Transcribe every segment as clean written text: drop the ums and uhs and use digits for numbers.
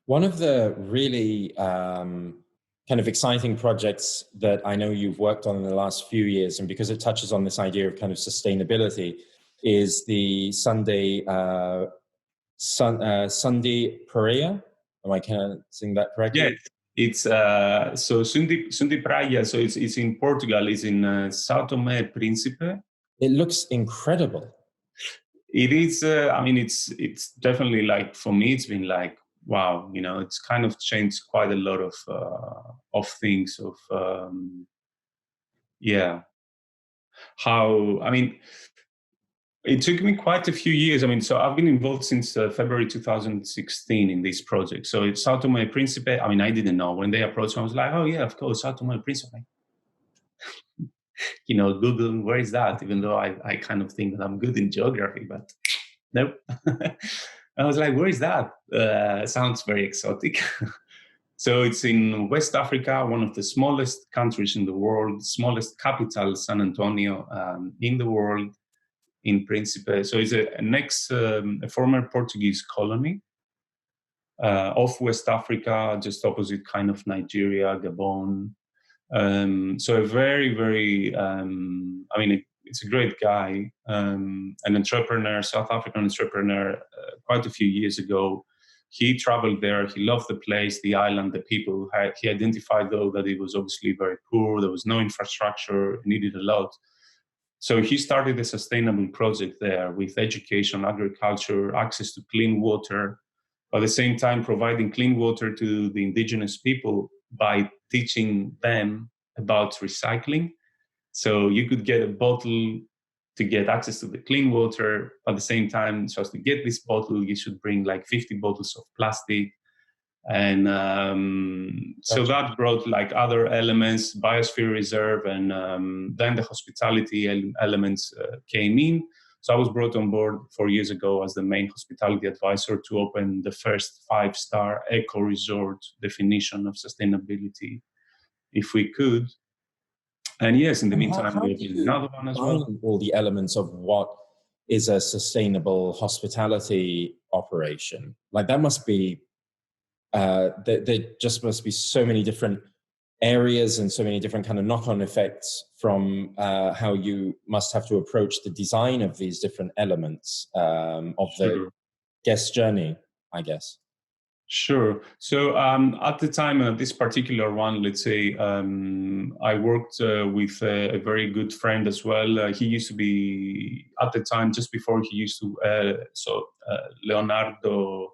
One of the really kind of exciting projects that I know you've worked on in the last few years, and because it touches on this idea of kind of sustainability, is the Sunday Praia. Am I pronouncing that Yes, correctly? it's so Sundi Praia. So it's in Portugal. It's in São Tomé e Príncipe. It looks incredible. It is. I mean, it's definitely like for me. It's been like wow. You know, it's kind of changed quite a lot of things. Yeah. How I mean, it took me quite a few years. I mean, so I've been involved since February 2016 in this project. So it's São Tomé e Príncipe. I mean, I didn't know when they approached me. I was like, oh yeah, of course, São Tomé e Príncipe. You know, Google, where is that? Even though I kind of think that I'm good in geography, but nope. I was like, where is that? Sounds very exotic. So it's in West Africa, one of the smallest countries in the world, smallest capital, San Antonio, in the world, in Principe. So it's a former Portuguese colony of West Africa, just opposite kind of Nigeria, Gabon. So a very, very, I mean, it's a great guy, an entrepreneur, South African entrepreneur, quite a few years ago. He traveled there. He loved the place, the island, the people. He identified, though, that it was obviously very poor. There was no infrastructure, needed a lot. So he started a sustainable project there with education, agriculture, access to clean water, at the same time providing clean water to the indigenous people by teaching them about recycling. So you could get a bottle to get access to the clean water. At the same time, so as to get this bottle, you should bring like 50 bottles of plastic. And so that brought like other elements, biosphere reserve, and then the hospitality elements came in. So I was brought on board 4 years ago as the main hospitality advisor to open the first 5-star eco resort definition of sustainability, if we could. And yes, in the meantime, How we do opened you another one as well. define all the elements of what is a sustainable hospitality operation? Like that must be, there just must be so many different areas and so many different kind of knock-on effects from how you must have to approach the design of these different elements of the Sure. guest journey, I guess. Sure. So at the time, this particular one, let's say, I worked with a very good friend as well. He used to be, at the time, just before he used to, Leonardo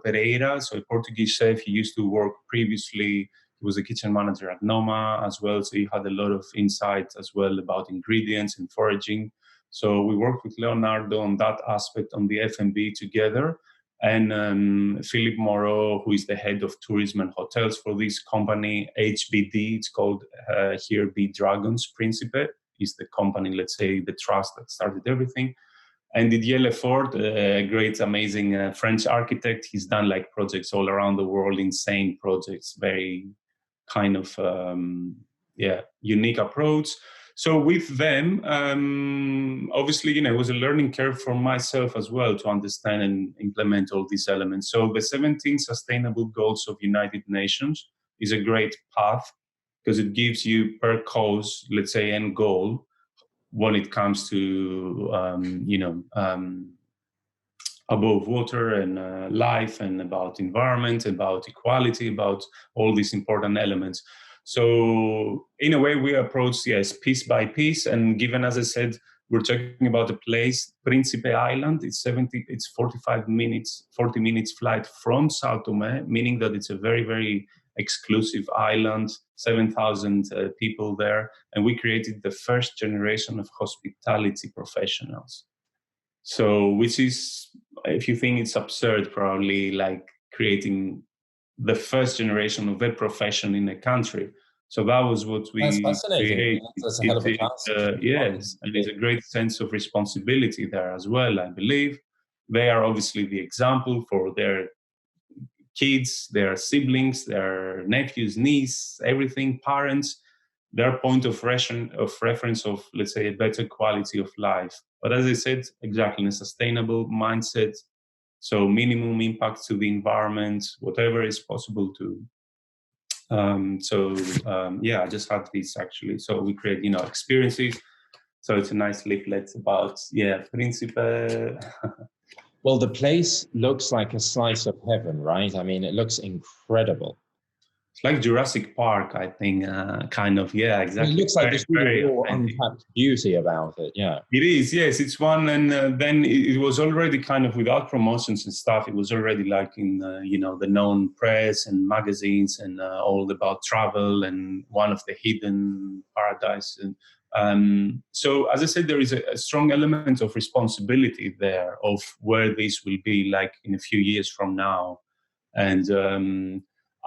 Pereira, so a Portuguese chef. He used to work previously. He was a kitchen manager at Noma as well, so he had a lot of insight as well about ingredients and foraging. So we worked with Leonardo on that aspect, on the F&B together. And Philip Moreau, who is the head of tourism and hotels for this company, HBD, it's called here Be Dragons Principe, is the company, let's say, the trust that started everything. And Didier Lefort, a great, amazing French architect. He's done like projects all around the world, insane projects, very kind of, unique approach. So with them, obviously, you know, it was a learning curve for myself as well to understand and implement all these elements. So the 17 Sustainable Goals of United Nations is a great path because it gives you per cause, let's say, end goal when it comes to, above water and life and about environment, about equality, about all these important elements. So in a way, we approach, yes, piece by piece. And given, as I said, we're talking about a place, Principe Island. It's 40 minutes flight from Sao Tome, meaning that it's a very, very exclusive island, 7,000 people there. And we created the first generation of hospitality professionals. So, which is, if you think it's absurd, probably like creating the first generation of a profession in a country. So that was what That's we fascinating. created. That's a hell of a task. Yes, and there's a great sense of responsibility there as well, I believe. They are obviously the example for their kids, their siblings, their nephews, niece, everything, parents, their point of reference of, let's say, a better quality of life. But as I said, exactly, in a sustainable mindset, So minimum impact to the environment, whatever is possible to. I just had this actually. So we create, experiences. So it's a nice leaflet about, Principe. Well, the place looks like a slice of heaven, right? I mean, it looks incredible. It's like Jurassic Park, I think, kind of. Yeah, exactly. It looks like very, there's really very raw, authentic. untapped beauty about it. Yeah. It is, yes. It's one, and then it was already kind of without promotions and stuff. It was already like in, the known press and magazines and all about travel and one of the hidden paradise. And so, as I said, there is a strong element of responsibility there of where this will be like in a few years from now. And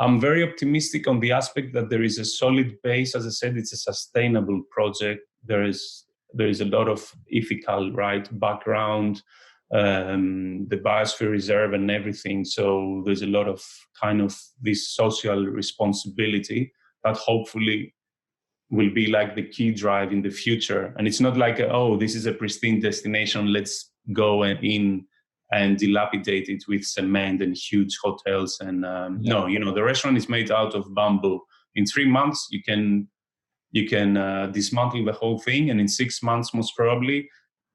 I'm very optimistic on the aspect that there is a solid base. As I said, it's a sustainable project. There is a lot of ethical background, the biosphere reserve and everything. So there's a lot of kind of this social responsibility that hopefully will be like the key drive in the future. And it's not like, this is a pristine destination, let's go in and dilapidate it with cement and huge hotels. And no, the restaurant is made out of bamboo. In 3 months, you can dismantle the whole thing, and in 6 months, most probably,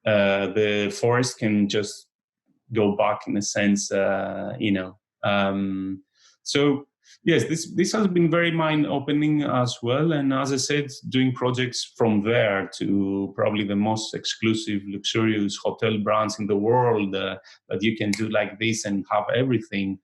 the forest can just go back in a sense. So yes, this has been very mind-opening as well. And as I said, doing projects from there to probably the most exclusive, luxurious hotel brands in the world that you can do like this and have everything.